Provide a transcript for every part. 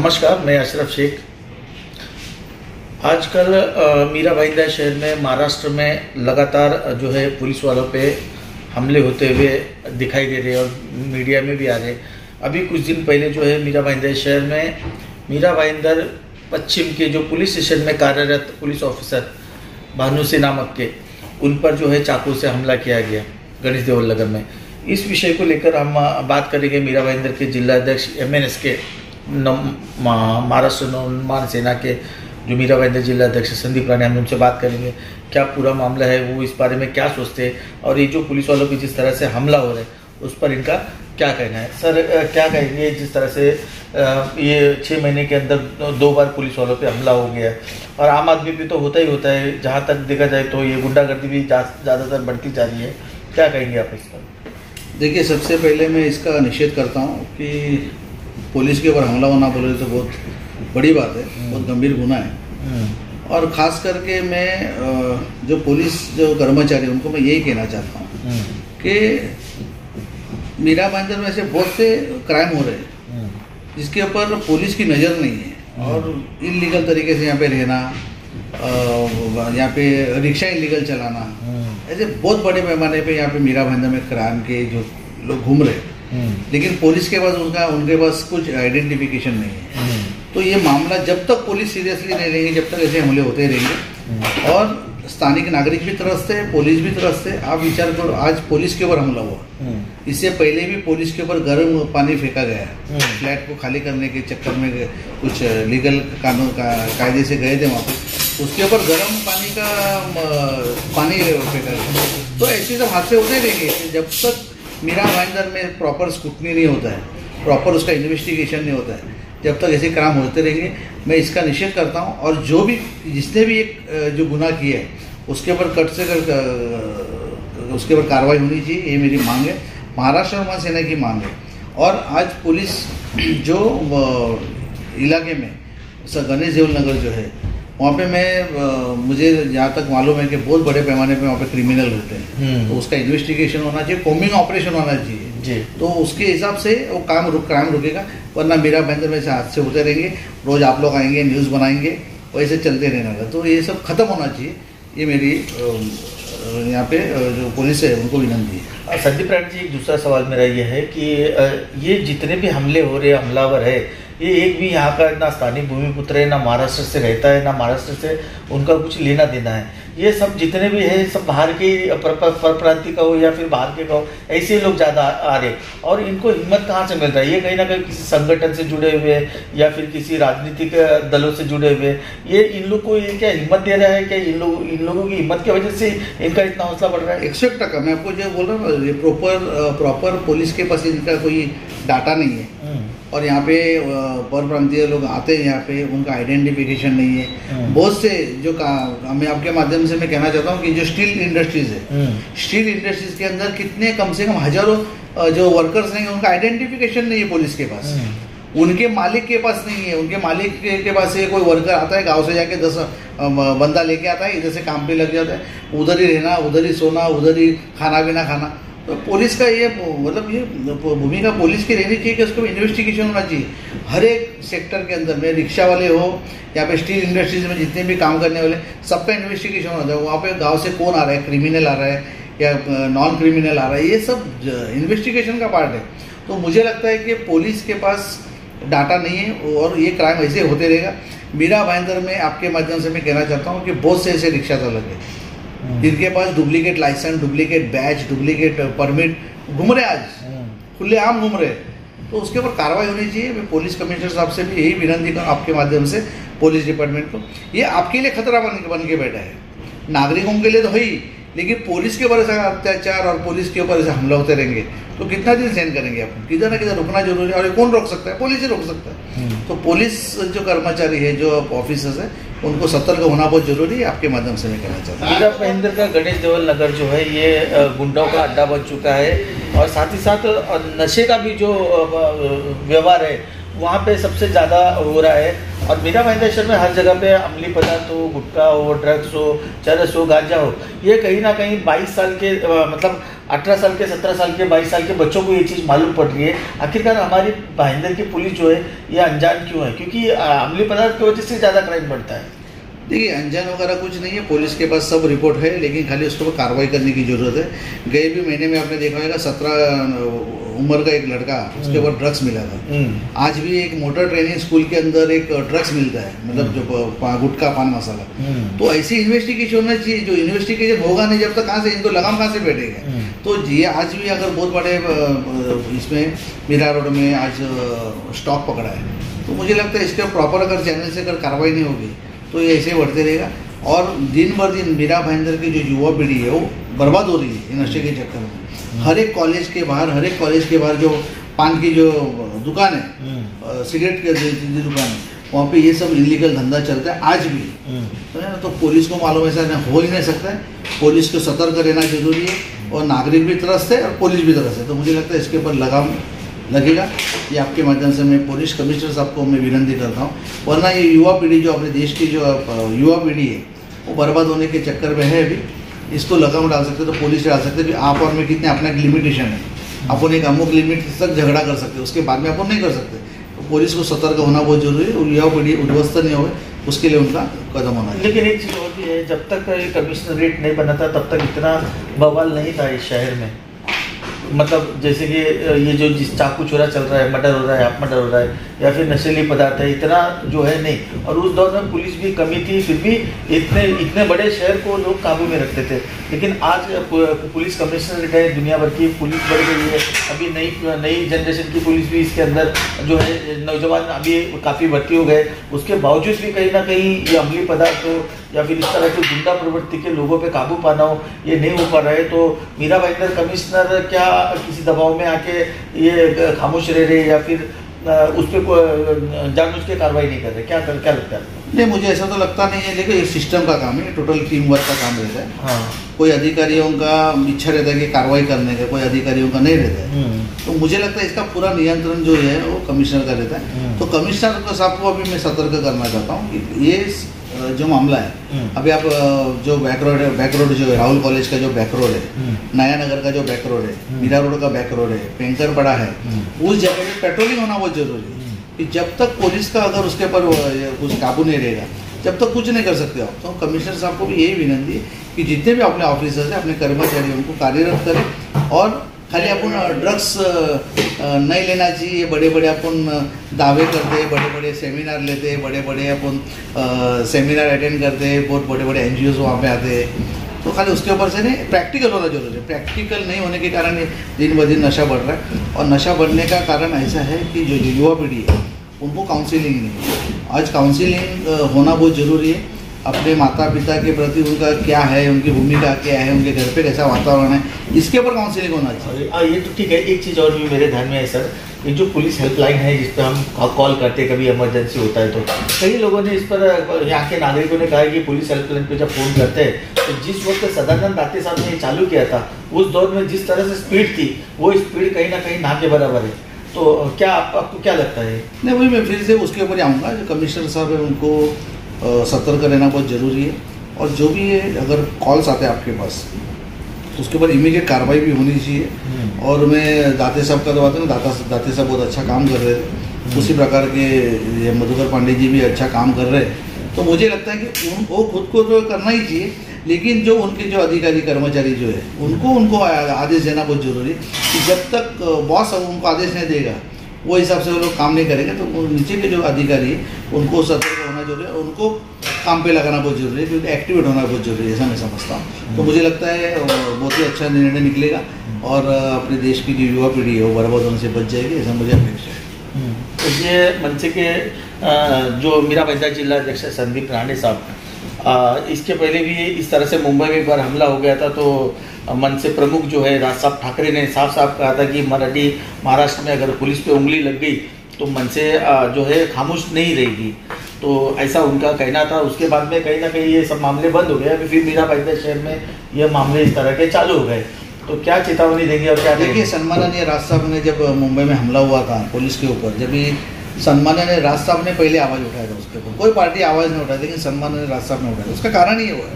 नमस्कार, मैं अशरफ शेख। आजकल मीरा भाईंदर शहर में महाराष्ट्र में लगातार जो है पुलिस वालों पे हमले होते हुए दिखाई दे रहे हैं और मीडिया में भी आ रहे हैं। अभी कुछ दिन पहले जो है मीरा भाईंदर शहर में मीरा भाईंदर पश्चिम के जो पुलिस स्टेशन में कार्यरत पुलिस ऑफिसर भानु सिंह नामक के उन पर जो है चाकू से हमला किया गया गणेश देवल नगर में। इस विषय को लेकर हम बात करेंगे मीरा भाईंदर के जिला अध्यक्ष MNS के महाराष्ट्र नवनिर्माण सेना के जो मीरा भाईंदर जिला अध्यक्ष संदीप राणे, हम उनसे बात करेंगे क्या पूरा मामला है, वो इस बारे में क्या सोचते हैं और ये जो पुलिस वालों की जिस तरह से हमला हो रहा है उस पर इनका क्या कहना है। सर, क्या कहेंगे जिस तरह से ये 6 महीने के अंदर 2 बार पुलिस वालों पे हमला हो गया है और आम आदमी भी तो होता ही होता है, जहाँ तक देखा जाए तो ये गुंडागर्दी भी ज़्यादातर बढ़ती जा रही है, क्या कहेंगे आप इस पर? देखिए, सबसे पहले मैं इसका निषेध करता हूँ कि पुलिस के ऊपर हमला होना बोले तो बहुत बड़ी बात है, बहुत गंभीर गुनाह है। और ख़ास करके मैं जो पुलिस जो कर्मचारी उनको मैं यही कहना चाहता हूँ कि मीरा भाईंदर में ऐसे बहुत से क्राइम हो रहे हैं जिसके ऊपर पुलिस की नज़र नहीं है और इलीगल तरीके से यहाँ पे रहना, यहाँ पे रिक्शा इलीगल चलाना, ऐसे बहुत बड़े पैमाने पे यहाँ पे मीरा भाईंदर में क्राइम के जो लोग घूम रहे हैं, लेकिन पुलिस के पास उनके पास कुछ आइडेंटिफिकेशन नहीं है। तो ये मामला जब तक पुलिस सीरियसली नहीं लेंगे, जब तक ऐसे हमले होते रहेंगे और स्थानिक नागरिक भी त्रस्त है, पुलिस भी त्रस्त है। आप विचार करो, आज पुलिस के ऊपर हमला हुआ, इससे पहले भी पुलिस के ऊपर गर्म पानी फेंका गया, फ्लैट को खाली करने के चक्कर में कुछ लीगल कानून कायदे से गए थे वहाँ पे, उसके ऊपर गर्म पानी फेंका गया। तो ऐसे सब हादसे होते रहेंगे जब तक मीरा भाईंदर में प्रॉपर स्क्रूटनी नहीं होता है, प्रॉपर उसका इन्वेस्टिगेशन नहीं होता है, जब तक ऐसे काम होते रहेंगे। मैं इसका निषेध करता हूँ और जो भी जिसने भी एक जो गुनाह किया है उसके ऊपर उसके ऊपर कार्रवाई होनी चाहिए, ये मेरी मांग है, महाराष्ट्र नवनिर्माण सेना की मांग है। और आज पुलिस जो इलाके में गणेश देवल नगर जो है वहाँ पे मुझे जहाँ तक मालूम है कि बहुत बड़े पैमाने पे वहाँ पे क्रिमिनल रहते हैं, तो उसका इन्वेस्टिगेशन होना चाहिए, कोमिंग ऑपरेशन होना चाहिए जी। तो उसके हिसाब से वो क्राइम रुकेगा, वरना मीरा भाईंदर में से हादसे होते रहेंगे, रोज आप लोग आएंगे, न्यूज़ बनाएंगे, वैसे चलते रहना। तो ये सब खत्म होना चाहिए, ये मेरी यहाँ पे जो पुलिस है उनको विनती है। संदीप राणे जी, एक दूसरा सवाल मेरा ये है कि ये जितने भी हमले हो रहे हमलावर है, ये एक भी यहाँ का ना स्थानीय भूमिपुत्र है, ना महाराष्ट्र से रहता है, ना महाराष्ट्र से उनका कुछ लेना देना है। ये सब जितने भी है सब बाहर के परप्रांति का हो या फिर बाहर के का हो, ऐसे लोग ज़्यादा आ रहे और इनको हिम्मत कहाँ से मिल रहा है? ये कहीं ना कहीं किसी संगठन से जुड़े हुए या फिर किसी राजनीतिक दलों से जुड़े हुए, ये इन लोग को ये क्या हिम्मत दे रहा है? क्या इन लोगों की हिम्मत की वजह से इनका इतना हौसला बढ़ रहा है? 100% मैं आपको जो बोल रहा हूँ, ये प्रॉपर पुलिस के पास इनका कोई डाटा नहीं है और यहाँ पे परप्रांतीय लोग आते हैं, यहाँ पे उनका आइडेंटिफिकेशन नहीं है। बहुत से जो मैं आपके माध्यम से मैं कहना चाहता हूँ कि जो स्टील इंडस्ट्रीज है, स्टील इंडस्ट्रीज के अंदर कितने कम से कम हजारों जो वर्कर्स हैं, उनका आइडेंटिफिकेशन नहीं है पुलिस के पास, उनके मालिक के पास नहीं है। उनके मालिक के पास से कोई वर्कर आता है, गांव से जाके 10 बंदा लेके आता है, इधर से काम पे लग जाता है, उधर ही रहना, उधर ही सोना, उधर ही खाना पीना खाना। तो पुलिस का ये मतलब ये भूमिका पुलिस की रहनी चाहिए कि उसको इन्वेस्टिगेशन होना चाहिए हर एक सेक्टर के अंदर में, रिक्शा वाले हो या पे स्टील इंडस्ट्रीज में जितने भी काम करने वाले, सबका इन्वेस्टिगेशन होना चाहिए। वहाँ पे गांव से कौन आ रहा है, क्रिमिनल आ रहा है या नॉन क्रिमिनल आ रहा है, ये सब इन्वेस्टिगेशन का पार्ट है। तो मुझे लगता है कि पुलिस के पास डाटा नहीं है और ये क्राइम ऐसे होते रहेगा। मीरा भाईंदर में आपके माध्यम से मैं कहना चाहता हूँ कि बहुत से ऐसे रिक्शा चालक है जिनके पास duplicate license, duplicate badge, duplicate permit घूम रहे, आज खुलेआम घूम रहे, तो उसके ऊपर कार्रवाई होनी चाहिए। मैं पुलिस कमिश्नर साहब से भी यही विनती करूँ आपके माध्यम से पुलिस डिपार्टमेंट को, ये आपके लिए खतरा बन के बैठा है, नागरिकों के लिए तो है ही, लेकिन पुलिस के ऊपर ऐसा अत्याचार और पुलिस के ऊपर ऐसा हमला होते रहेंगे तो कितना दिन सहन करेंगे आप? किधर ना किधर रुकना जरूरी है और कौन रोक सकता है? पुलिस ही रोक सकता है। तो पुलिस जो कर्मचारी है, जो ऑफिसर्स है, उनको सतर्क होना बहुत जरूरी है, आपके माध्यम से मैं कहना चाहता हूँ। मीरा भाईंदर का गणेश देवल नगर जो है ये गुंडों का अड्डा बन चुका है और साथ ही साथ नशे का भी जो व्यवहार है वहाँ पे सबसे ज़्यादा हो रहा है। और मीरा भाईंदर शहर में हर जगह पे अमली पदार्थ हो, गुटखा हो, ड्रग्स हो, चरस हो, गांजा हो, ये कहीं ना कहीं 22 साल के मतलब 18 साल के, 17 साल के, 22 साल के बच्चों को ये चीज़ मालूम पड़ रही है। आखिरकार हमारी भाईंदर की पुलिस जो है ये अनजान क्यों है? क्योंकि अमली पदार्थ की वजह से ज़्यादा क्राइम बढ़ता है। देखिए, अनजान वगैरह कुछ नहीं है, पुलिस के पास सब रिपोर्ट है, लेकिन खाली उसके ऊपर कार्रवाई करने की ज़रूरत है। गए भी महीने में आपने देखा होगा 17 उम्र का एक लड़का, उसके ऊपर ड्रग्स मिला था। आज भी एक मोटर ट्रेनिंग स्कूल के अंदर एक ड्रग्स मिलता है, मतलब जो गुटखा पान मसाला। तो ऐसी इन्वेस्टिगेशन होना चाहिए। जो इन्वेस्टिगेशन होगा नहीं जब तक, कहाँ से इनको लगाम कहाँ से बैठेगा? तो ये आज भी अगर बहुत बड़े इसमें मीरा रोड में आज स्टॉक पकड़ा है, तो मुझे लगता है इसके प्रॉपर अगर चैनल से अगर कार्रवाई नहीं होगी तो ये ऐसे बढ़ते रहेगा। और दिन बर दिन मीरा भाईंदर की जो युवा पीढ़ी है वो बर्बाद हो रही है नशे के चक्कर में। हर एक कॉलेज के बाहर जो पान की जो दुकान है, सिगरेट की दुकान है, वहाँ पे ये सब इलीगल धंधा चलता है आज भी। तो पुलिस को मालूम ऐसा हो ही नहीं सकता है। पुलिस को सतर्क रहना जरूरी है, और नागरिक भी त्रस्त है और पुलिस भी त्रस्त है। तो मुझे लगता है इसके ऊपर लगाम लगेगा। ये आपके माध्यम से मैं पुलिस कमिश्नर साहब को मैं विनती करता हूँ, वरना ये युवा पीढ़ी जो अपने देश की जो युवा पीढ़ी है वो बर्बाद होने के चक्कर में है। अभी इसको लगाम डाल सकते, तो पुलिस डाल सकते कि आप और मैं कितने, अपना एक लिमिटेशन है, अपन एक अमुक लिमिट तक झगड़ा कर सकते, उसके बाद में अपन नहीं कर सकते। तो पुलिस को सतर्क होना बहुत जरूरी है, और युवा पीढ़ी उद्ध्वस्त नहीं हो, उसके लिए उनका कदम होना है। लेकिन एक चीज़ और भी है, जब तक ये कमिश्नरेट नहीं बना था तब तक इतना बवाल नहीं था इस शहर में। मतलब जैसे कि ये जो जिस चाकू चोरा चल रहा है, मर्डर हो रहा है, हाफ मर्डर हो रहा है, या फिर नशीली पदार्थ है, इतना जो है नहीं। और उस दौर में पुलिस भी कमी थी, फिर भी इतने बड़े शहर को लोग काबू में रखते थे। लेकिन आज पुलिस कमिश्नरेट है, दुनिया भर की पुलिस बढ़ गई है। अभी नई जनरेशन की पुलिस भी इसके अंदर जो है, नौजवान अभी काफ़ी भर्ती हो गए। उसके बावजूद भी कहीं ना कहीं ये अमली पदार्थ हो या फिर इस तरह की गुंडा प्रवृत्ति के लोगों पे काबू पाना हो, ये नहीं हो पा रहा है। तो मीरा भाईंदर कमिश्नर क्या किसी दबाव में आके ये खामोश रह रहे, या फिर उस पर जानबूझ के कार्रवाई नहीं कर रहे? क्या लगता है? नहीं, मुझे ऐसा तो लगता नहीं है। देखो, ये सिस्टम का काम है, टोटल टीम वर्क का काम रहता है। हाँ। कोई अधिकारियों का इच्छा रहता है कि कार्रवाई करने का, कोई अधिकारियों का नहीं रहता है। तो मुझे लगता है इसका पूरा नियंत्रण जो है वो कमिश्नर का रहता है। तो कमिश्नर साहब को अभी मैं सतर्क करना चाहता हूँ कि ये जो मामला है, अभी आप जो बैक रोड जो है, राहुल कॉलेज का जो बैक रोड है, नया नगर का जो बैक रोड है, मीरा रोड का बैक रोड है, पेंकर पड़ा है, उस जगह पे पेट्रोलिंग होना बहुत जरूरी है। कि जब तक पुलिस का अगर उसके ऊपर कुछ काबू नहीं रहेगा, जब तक कुछ नहीं कर सकते आप। तो कमिश्नर साहब को भी यही विनती है कि जितने भी अपने ऑफिसर्स हैं, अपने कर्मचारी, उनको कार्यरत करें। और खाली अपन ड्रग्स नहीं लेना चाहिए, बड़े बड़े अपन दावे करते, बड़े बड़े सेमिनार लेते, बड़े बड़े अपन सेमिनार अटेंड करते, बहुत बड़े बड़े NGOs वहाँ पे आते हैं। तो खाली उसके ऊपर से नहीं, प्रैक्टिकल होना जरूरी है। प्रैक्टिकल नहीं होने के कारण दिन ब दिन नशा बढ़ रहा है। और नशा बढ़ने का कारण ऐसा है कि जो युवा पीढ़ी है उनको काउंसिलिंग नहीं है। आज काउंसिलिंग होना बहुत ज़रूरी है। अपने माता पिता के प्रति उनका क्या है, उनकी भूमिका क्या है, उनके घर पे कैसा वातावरण है, इसके ऊपर काउंसिलिंग होना चाहिए। ये तो ठीक है। एक चीज़ और भी मेरे ध्यान में है सर, ये जो पुलिस हेल्पलाइन है जिस पर हम कॉल करते हैं, कभी इमरजेंसी होता है, तो कई लोगों ने इस पर, यहाँ के नागरिकों ने कहा है कि पुलिस हेल्पलाइन पे जब फ़ोन करते हैं, तो जिस वक्त सदानंद दाते साहब ने ये चालू किया था, उस दौर में जिस तरह से स्पीड थी, वो स्पीड कहीं ना कहीं ना के बराबर है। तो क्या आपको क्या लगता है? नहीं, वही मैं फिर से उसके ऊपर आऊँगा। जो कमिश्नर साहब है उनको सतर्क रहना बहुत ज़रूरी है। और जो भी है, अगर कॉल्स आते हैं आपके पास, तो उसके ऊपर इमीडिएट कार्रवाई भी होनी चाहिए। और मैं दाते साहब का तो बात है ना, दाते साहब बहुत अच्छा काम कर रहे थे। उसी प्रकार के ये मधुकर पांडे जी भी अच्छा काम कर रहे हैं। तो मुझे लगता है कि उनको खुद को तो करना ही चाहिए, लेकिन जो उनके जो अधिकारी कर्मचारी जो है उनको आदेश देना बहुत जरूरी है। कि जब तक बॉस उनको आदेश नहीं देगा, वो हिसाब से वो लोग काम नहीं करेंगे, तो नीचे के जो अधिकारी है उनको सतर्क होना जरूरी है, उनको काम पे लगाना बहुत जरूरी है, क्योंकि एक्टिवेट होना बहुत जरूरी है, ऐसा मैं समझता हूँ। तो मुझे लगता है बहुत ही अच्छा निर्णय निकलेगा, और अपने देश की जो युवा पीढ़ी है वो बर्बाद होने से बच जाएगी, ऐसा मुझे अपेक्षा है। तो ये मनसे के जो मीरा भाईंदर जिला अध्यक्ष संदीप राणे साहब, इसके पहले भी इस तरह से मुंबई में एक बार हमला हो गया था, तो मनसे प्रमुख जो है राज साहब ठाकरे ने साफ कहा था कि महाराष्ट्र में अगर पुलिस पे उंगली लग गई तो मनसे जो है खामोश नहीं रहेगी। तो ऐसा उनका कहना था। उसके बाद में कहीं ना कहीं ये सब मामले बंद हो गए। अभी फिर मीरा भाईंदर शहर में ये मामले इस तरह के चालू हो गए। तो क्या चेतावनी देंगे और क्या? देखिए, सम्माननीय राज साहब ने जब मुंबई में हमला हुआ था पुलिस के ऊपर, जब भी सम्माननीय राज साहब ने पहले आवाज़ उठाया था उसके ऊपर, कोई पार्टी आवाज़ नहीं उठाई, लेकिन सम्माननीय राज साहब ने उठाया। उसका कारण ये हुआ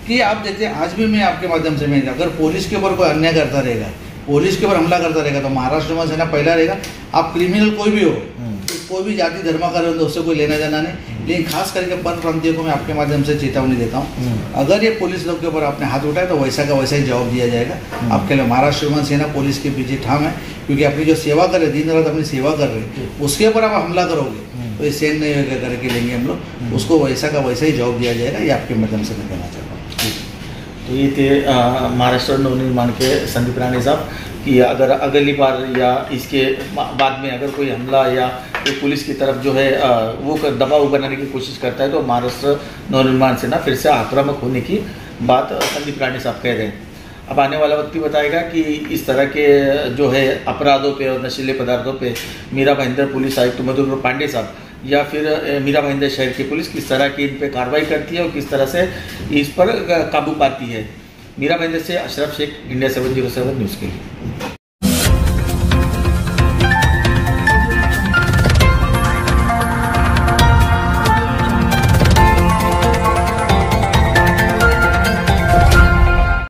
कि आप देखते हैं आज भी मैं आपके माध्यम से, मैं अगर पुलिस के ऊपर कोई अन्याय करता रहेगा, पुलिस के ऊपर हमला करता रहेगा, तो महाराष्ट्र में सेना पहला रहेगा। आप क्रिमिनल कोई भी हो, कोई भी जाति धर्म का रहे, उससे कोई लेना देना नहीं। लेकिन खास करके परप्रांतीयों को मैं आपके माध्यम से चेतावनी देता हूँ, अगर ये पुलिस लोग के ऊपर आपने हाथ उठाया तो वैसा का वैसा ही जवाब दिया जाएगा। आपके लिए महाराष्ट्र में सेना पुलिस के पीछे ठाम है, क्योंकि अपनी जो सेवा कर रहे, दिन रात अपनी सेवा कर रहे, उसके ऊपर आप हमला करोगे तो ये सेन नहीं करके लेंगे हम लोग, उसको वैसा का वैसा ही जवाब दिया जाएगा। ये आपके माध्यम से मैं कहना चाहता हूँ। तो ये थे महाराष्ट्र नवनिर्माण के संदीप राणे साहब कि अगर अगली बार या इसके बाद में अगर कोई हमला या कोई पुलिस की तरफ जो है वो दबाव बनाने की कोशिश करता है तो महाराष्ट्र नवनिर्माण सेना फिर से आक्रामक होने की बात संदीप राणे साहब कह रहे हैं। अब आने वाला वक्त ही बताएगा कि इस तरह के जो है अपराधों पे और नशीले पदार्थों पे मीरा भाईंदर पुलिस आयुक्त मधुकर पांडे साहब या फिर मीरा भाईंदर शहर की पुलिस किस तरह की इन पे कार्रवाई करती है और किस तरह से इस पर काबू पाती है। मीरा भाईंदर से अशरफ शेख, इंडिया 707 न्यूज़ के लिए।